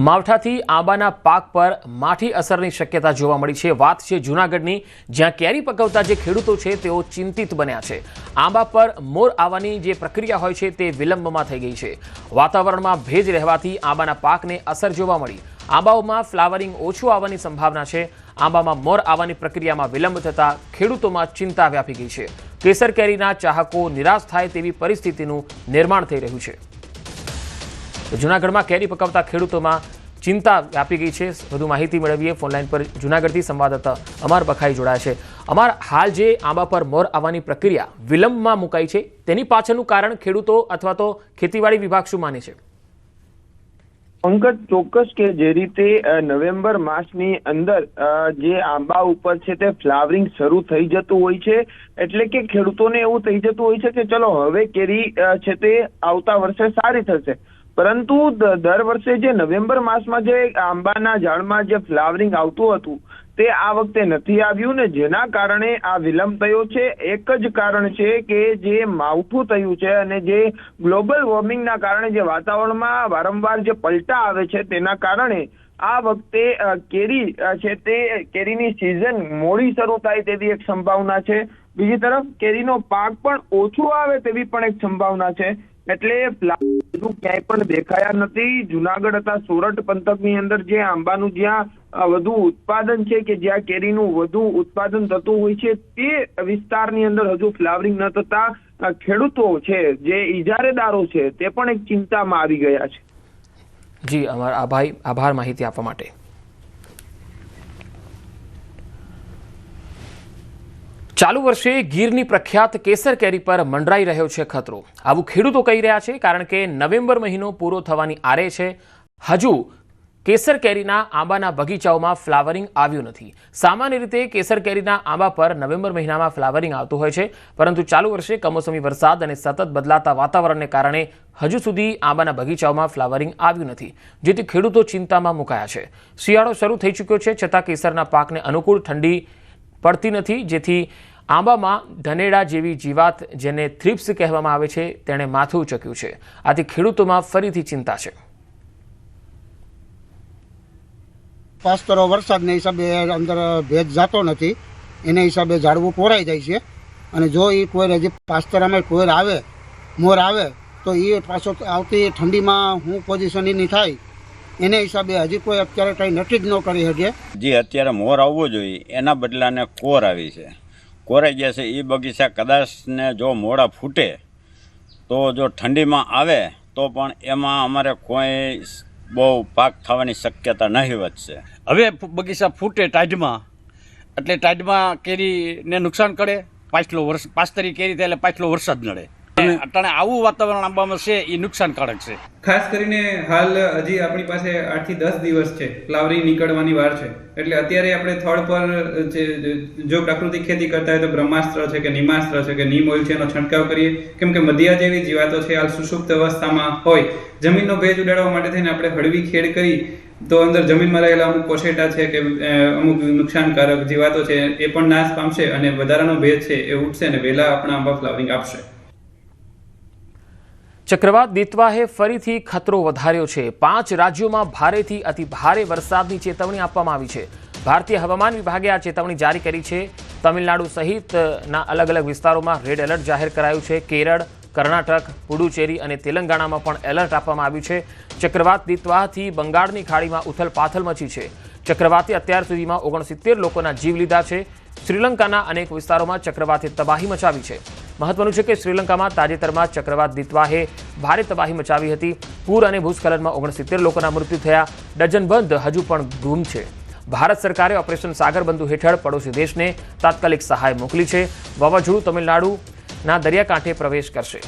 માવઠાથી આંબાના પાક પર માઠી અસરની શક્યતા જોવા મળી છે। વાત છે જૂનાગઢની, જ્યાં કેરી પકવતા જે ખેડૂતો છે તેઓ ચિંતિત બન્યા છે। આંબા પર મોર આવવાની જે પ્રક્રિયા હોય છે તે વિલંબમાં થઈ ગઈ છે। વાતાવરણમાં ભેજ રહેવાથી આંબાના પાકને અસર જોવા મળી। આંબાઓમાં ફ્લાવરિંગ ઓછું આવવાની સંભાવના છે। આંબામાં મોર આવવાની પ્રક્રિયામાં વિલંબ થતાં ખેડૂતોમાં ચિંતા વ્યાપી ગઈ છે। કેસર કેરીના ચાહકો નિરાશ થાય તેવી પરિસ્થિતિનું નિર્માણ થઈ રહ્યું છે। જૂનાગઢમાં કેરી પકવતા ખેડૂતોમાં ચિંતા વ્યાપી ગઈ છે। વધુ માહિતી મેળવીએ। ફોનલાઈન પર જૂનાગઢથી સંવાદદાતા અમર બખાઈ જોડાયા છે। અમર, હાલ જે આંબા પર મોર આવવાની પ્રક્રિયા વિલંબમાં મુકાઈ છે તેની પાછળનું કારણ ખેડૂતો અથવા તો ખેતીવાડી વિભાગ શું માને છે? પંકજ, ચોક્કસ કે જે રીતે નવેમ્બર માસની અંદર જે આંબા ઉપર છે તે ફ્લાવરિંગ શરૂ થઈ જતું હોય છે, એટલે કે ખેડૂતોને એવું થઈ જતું હોય છે કે ચલો હવે કેરી છે તે આવતા વર્ષે સારી થશે। પરંતુ દર વર્ષે જે નવેમ્બર માસમાં જે આંબાના ઝાડમાં જે ફ્લાવરિંગ આવતું હતું તે આ વખતે નથી આવ્યું ને જેના કારણે આ વિલંબ થયો છે। એક જ કારણ છે કે જે માવઠું થયું છે અને જે ગ્લોબલ વોર્મિંગના કારણે જે વાતાવરણમાં વારંવાર જે પલટા આવે છે તેના કારણે આ વખતે કેરી છે તે કેરીની સિઝન મોડી શરૂ થાય તેવી એક સંભાવના છે। બીજી તરફ કેરીનો પાક પણ ઓછો આવે તેવી પણ એક સંભાવના છે। એટલે ક્યાંય પણ દેખાયા નથી। જુનાગઢ તથા સોરઠ પંથકની અંદર જે આંબાનું જ્યાં વધુ ઉત્પાદન છે કે જ્યાં કેરીનું વધુ ઉત્પાદન થતું હોય છે તે વિસ્તારની અંદર હજુ ફ્લાવરિંગ ન થતા ખેડૂતો છે જે ઇજારેદારો છે તે પણ એક ચિંતામાં આવી ગયા છે। જી અમર, આભાર માહિતી આપવા માટે। ચાલુ વર્ષે ગીરની પ્રખ્યાત કેસર કેરી પર મંડરાઈ રહ્યો છે ખતરો। આવું ખેડૂતો કહી રહ્યા છે, કારણ કે નવેમ્બર મહિનો પૂરો થવાની આરે છે, હજુ કેસર કેરીના આંબાના બગીચાઓમાં ફ્લાવરિંગ આવ્યું નથી। સામાન્ય રીતે કેસર કેરીના આંબા પર નવેમ્બર મહિનામાં ફ્લાવરિંગ આવતું હોય છે, પરંતુ ચાલુ વર્ષે કમોસમી વરસાદ અને સતત બદલાતા વાતાવરણને કારણે હજુ સુધી આંબાના બગીચાઓમાં ફ્લાવરિંગ આવ્યું નથી, જેથી ખેડૂતો ચિંતામાં મુકાયા છે। શિયાળો શરૂ થઈ ચૂક્યો છે, છતાં કેસરના પાકને અનુકૂળ ઠંડી પડતી નથી, જેથી આંબામાં ધનેડા જેવી જીવાત, જેને થ્રિપ્સ કહેવામાં આવે છે, તેણે માથું ઉચક્યું છે। આથી ખેડૂતોમાં ફરીથી ચિંતા છે। પાસ્તરો વરસાદના હિસાબે અંદર ભેજ જતો નથી, એને હિસાબે ઝાડવું કોરાઈ જાય છે। અને જો એ કોઈ હજી પાસ્તરામાં કોઈ આવે મોર આવે તો એ પાછો આવતી ઠંડીમાં શું પોઝિશન એની થાય એને હિસાબે હજી કોઈ અત્યારે કંઈ નક્કી જ ન કરી શકે। જે અત્યારે મોર આવવો જોઈએ એના બદલાને કોર આવી છે, કોરાઈ ગયા છે। એ બગીચા કદાચ ને જો મોડા ફૂટે તો જો ઠંડીમાં આવે તો પણ એમાં અમારે કોઈ બહુ પાક થવાની શક્યતા નહીવત છે। હવે બગીચા ફૂટે ટાઢમાં, એટલે ટાઢમાં કેરીને નુકસાન કરે। પાસ્તરી કેરી થાય એટલે પાછલો વરસાદ નડે, અટાણે આવું વાતાવરણ આંબામાં છે એ નુકસાનકારક છે। ખાસ કરીને હાલ હજી આપણી પાસે 8 થી 10 દિવસ છે, ફ્લાવરિંગ નીકળવાની વાર છે। એટલે અત્યારે આપણે થડ પર જો પ્રાકૃતિક ખેતી કરતા હોય તો બ્રહ્માસ્ત્ર છે કે નિમાસ્ત્ર છે કે નીમ ઓઇલ છે એનો છંટકાવ કરીએ, કેમ કે મધ્યા જેવી જીવાતો છે હાલ સુષુપ્ત અવસ્થામાં હોય। જમીનનો ભેજ ઉડાડવા માટે થઈને આપણે હળવી ખેડ કરી તો અંદર જમીનમાં રહેલા અમુક કોશેટા છે કે અમુક નુકસાનકારક જીવાતો છે એ પણ નાશ પામશે અને વધારાનો ભેજ છે એ ઉઠશે અને વહેલા આપણા આંબા ફ્લાવરિંગ આપશે। ચક્રવાત દિત્વાહે ફરીથી ખતરો વધાર્યો છે। 5 રાજ્યોમાં ભારેથી અતિ ભારે વરસાદની ચેતવણી આપવામાં આવી છે। ભારતીય હવામાન વિભાગે આ ચેતવણી જારી કરી છે। તમિલનાડુ સહિતના અલગ અલગ વિસ્તારોમાં રેડ એલર્ટ જાહેર કરાયું છે। કેરળ, કર્ણાટક, પુડુચેરી અને તેલંગાણામાં પણ એલર્ટ આપવામાં આવ્યું છે। ચક્રવાત દિત્વાહથી બંગાળની ખાડીમાં ઉથલપાથલ મચી છે। ચક્રવાતે અત્યાર સુધીમાં 69 લોકોના જીવ લીધા છે। શ્રીલંકાના અનેક વિસ્તારોમાં ચક્રવાતે તબાહી મચાવી છે। મહત્વનું છે કે શ્રીલંકામાં તાજેતરમાં ચક્રવાત દિત્વાહે ભારે તબાહી મચાવી હતી। પૂર અને ભૂસ્ખલનમાં 69 લોકોના મૃત્યુ થયા। ડઝનબંધ હજુ પણ ગુમ છે। ભારત સરકારે ઓપરેશન સાગરબંધુ હેઠળ પડોશી દેશને તાત્કાલિક સહાય મોકલી છે। વાવાઝોડું તમિલનાડુના દરિયાકાંઠે પ્રવેશ કરશે।